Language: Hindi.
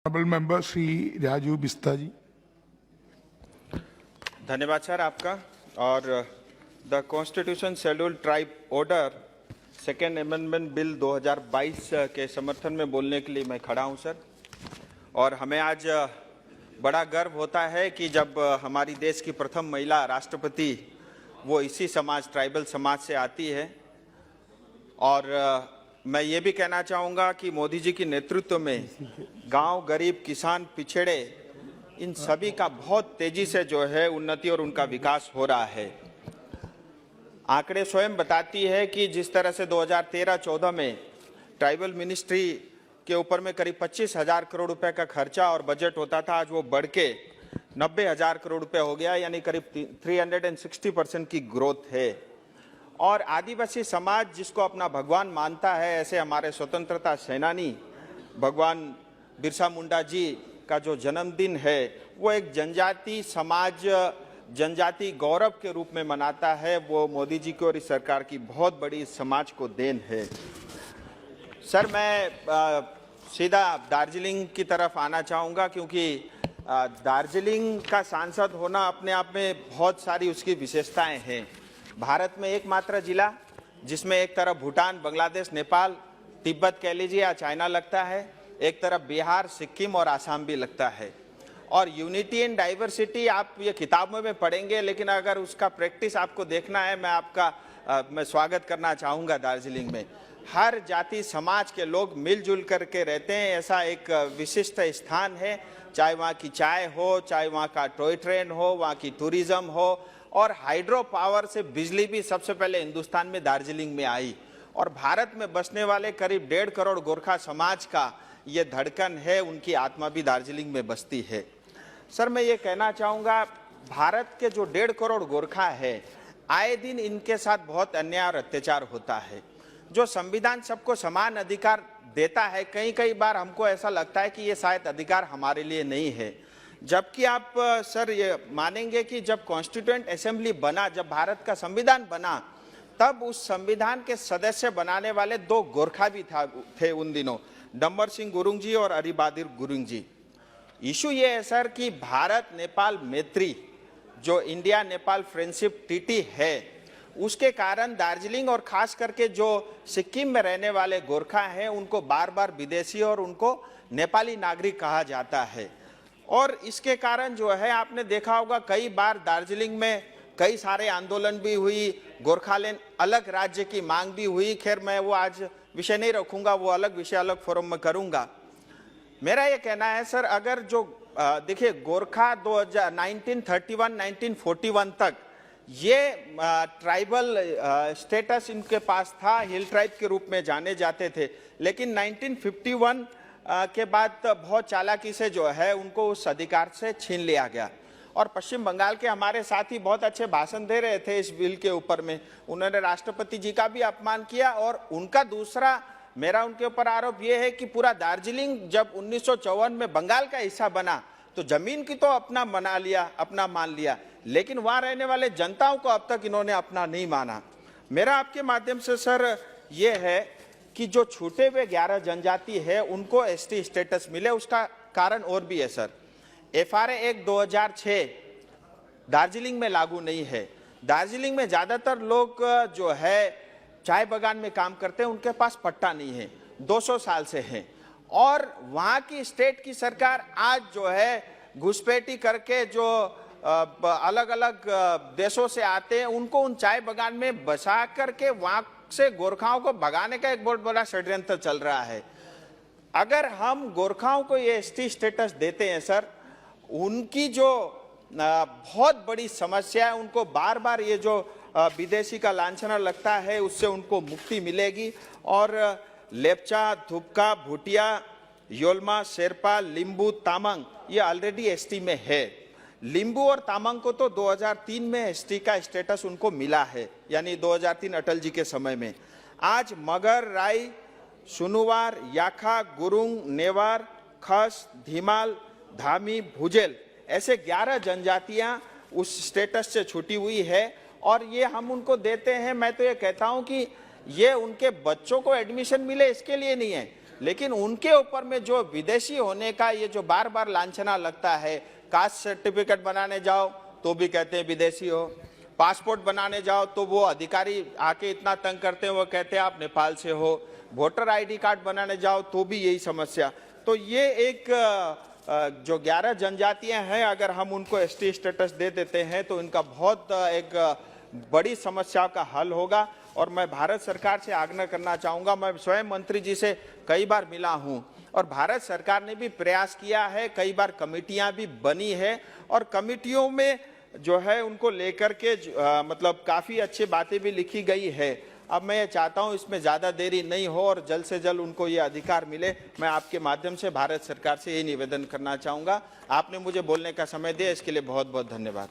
ऑनरेबल मेंबर श्री राजू बिस्ता जी। धन्यवाद सर आपका। और the constitution scheduled tribe order second amendment bill 2022 के समर्थन में बोलने के लिए मैं खड़ा हूं सर। और हमें आज बड़ा गर्व होता है कि जब हमारी देश की प्रथम महिला राष्ट्रपति वो इसी समाज, ट्राइबल समाज से आती है। और मैं ये भी कहना चाहूँगा कि मोदी जी के नेतृत्व में गांव, गरीब, किसान, पिछड़े, इन सभी का बहुत तेजी से जो है उन्नति और उनका विकास हो रहा है। आंकड़े स्वयं बताती है कि जिस तरह से 2013-14 में ट्राइबल मिनिस्ट्री के ऊपर में करीब 25,000 करोड़ रुपए का खर्चा और बजट होता था, आज वो बढ़ के 90,000 करोड़ रुपए हो गया, यानी करीब 360% की ग्रोथ है। और आदिवासी समाज जिसको अपना भगवान मानता है, ऐसे हमारे स्वतंत्रता सेनानी भगवान बिरसा मुंडा जी का जो जन्मदिन है वो एक जनजाति समाज, जनजाति गौरव के रूप में मनाता है। वो मोदी जी की और इस सरकार की बहुत बड़ी समाज को देन है। सर मैं सीधा दार्जिलिंग की तरफ आना चाहूँगा, क्योंकि दार्जिलिंग का सांसद होना अपने आप में बहुत सारी उसकी विशेषताएं हैं। भारत में एकमात्र जिला जिसमें एक तरफ भूटान, बांग्लादेश, नेपाल, तिब्बत कह लीजिए या चाइना लगता है, एक तरफ बिहार, सिक्किम और आसाम भी लगता है। और यूनिटी एंड डाइवर्सिटी आप ये किताबों में पढ़ेंगे, लेकिन अगर उसका प्रैक्टिस आपको देखना है, मैं स्वागत करना चाहूँगा। दार्जिलिंग में हर जाति समाज के लोग मिलजुल करके रहते हैं, ऐसा एक विशिष्ट स्थान है। चाहे वहाँ की चाय हो, चाहे वहाँ का टॉय ट्रेन हो, वहाँ की टूरिज्म हो, और हाइड्रो पावर से बिजली भी सबसे पहले हिंदुस्तान में दार्जिलिंग में आई। और भारत में बसने वाले करीब 1.5 करोड़ गोरखा समाज का ये धड़कन है, उनकी आत्मा भी दार्जिलिंग में बसती है। सर मैं ये कहना चाहूँगा, भारत के जो 1.5 करोड़ गोरखा है, आए दिन इनके साथ बहुत अन्याय और अत्याचार होता है। जो संविधान सबको समान अधिकार देता है, कई बार हमको ऐसा लगता है कि ये शायद अधिकार हमारे लिए नहीं है। जबकि आप सर ये मानेंगे कि जब कॉन्स्टिट्यूएंट असेंबली बना, जब भारत का संविधान बना, तब उस संविधान के सदस्य बनाने वाले 2 गोरखा भी थे उन दिनों, डम्बर सिंह गुरुंग जी और अरिबहादुर गुरुंग जी। इशू ये है सर कि भारत नेपाल मैत्री, जो इंडिया नेपाल फ्रेंडशिप ट्रीटी है, उसके कारण दार्जिलिंग और खास करके जो सिक्किम में रहने वाले गोरखा हैं, उनको बार बार विदेशी और उनको नेपाली नागरिक कहा जाता है। और इसके कारण जो है आपने देखा होगा, कई बार दार्जिलिंग में कई सारे आंदोलन भी हुई, गोरखालैंड अलग राज्य की मांग भी हुई। खैर मैं वो आज विषय नहीं रखूंगा, वो अलग विषय अलग फोरम में करूंगा। मेरा ये कहना है सर, अगर जो देखिए गोरखा 1931-1941 तक ये ट्राइबल स्टेटस इनके पास था, हिल ट्राइब के रूप में जाने जाते थे। लेकिन 1951 के बाद बहुत चालाकी से जो है उनको उस अधिकार से छीन लिया गया। और पश्चिम बंगाल के हमारे साथी बहुत अच्छे भाषण दे रहे थे इस बिल के ऊपर में, उन्होंने राष्ट्रपति जी का भी अपमान किया। और उनका दूसरा मेरा उनके ऊपर आरोप ये है कि पूरा दार्जिलिंग जब 1954 में बंगाल का हिस्सा बना तो जमीन की तो अपना बना लिया, अपना मान लिया, लेकिन वहाँ रहने वाले जनताओं को अब तक इन्होंने अपना नहीं माना। मेरा आपके माध्यम से सर ये है कि जो छूटे हुए 11 जनजाति है उनको एसटी स्टेटस मिले, उसका कारण और भी है सर। FRA एक्ट 2006 दार्जिलिंग में लागू नहीं है। दार्जिलिंग में ज्यादातर लोग जो है चाय बागान में काम करते हैं, उनके पास पट्टा नहीं है, 200 साल से है। और वहाँ की स्टेट की सरकार आज जो है घुसपैठी करके जो अलग अलग देशों से आते हैं उनको उन चाय बागान में बसा करके वहाँ से गोरखाओं को भगाने का एक बहुत बड़ा षड्यंत्र चल रहा है। अगर हम गोरखाओं को ये एसटी स्टेटस देते हैं सर, उनकी जो बहुत बड़ी समस्या है, उनको बार बार ये जो विदेशी का लांछना लगता है उससे उनको मुक्ति मिलेगी। और लेप्चा, धुपका, भूटिया, योलमा, शेरपा, लिंबू, तामांग ये ऑलरेडी एसटी में है। लिंबू और तामांग को तो 2003 में एसटी का स्टेटस उनको मिला है, यानी 2003 अटल जी के समय में। आज मगर, राई, सुनुवार, याखा, गुरुंग, नेवार, खस, धीमाल, धामी, भुजेल ऐसे 11 जनजातियां उस स्टेटस से छूटी हुई है। और ये हम उनको देते हैं, मैं तो ये कहता हूं कि ये उनके बच्चों को एडमिशन मिले इसके लिए नहीं है, लेकिन उनके ऊपर में जो विदेशी होने का ये जो बार बार लांछना लगता है, कास्ट सर्टिफिकेट बनाने जाओ तो भी कहते हैं विदेशी हो, पासपोर्ट बनाने जाओ तो वो अधिकारी आके इतना तंग करते हैं, वो कहते हैं आप नेपाल से हो, वोटर आईडी कार्ड बनाने जाओ तो भी यही समस्या। तो ये एक जो 11 जनजातियां हैं, अगर हम उनको एसटी स्टेटस दे देते हैं तो इनका बहुत एक बड़ी समस्या का हल होगा। और मैं भारत सरकार से आग्रह करना चाहूँगा, मैं स्वयं मंत्री जी से कई बार मिला हूँ और भारत सरकार ने भी प्रयास किया है, कई बार कमेटियाँ भी बनी है और कमेटियों में जो है उनको लेकर के मतलब काफ़ी अच्छी बातें भी लिखी गई है। अब मैं ये चाहता हूँ इसमें ज़्यादा देरी नहीं हो और जल्द से जल्द उनको ये अधिकार मिले। मैं आपके माध्यम से भारत सरकार से ये निवेदन करना चाहूँगा। आपने मुझे बोलने का समय दिया, इसके लिए बहुत बहुत धन्यवाद।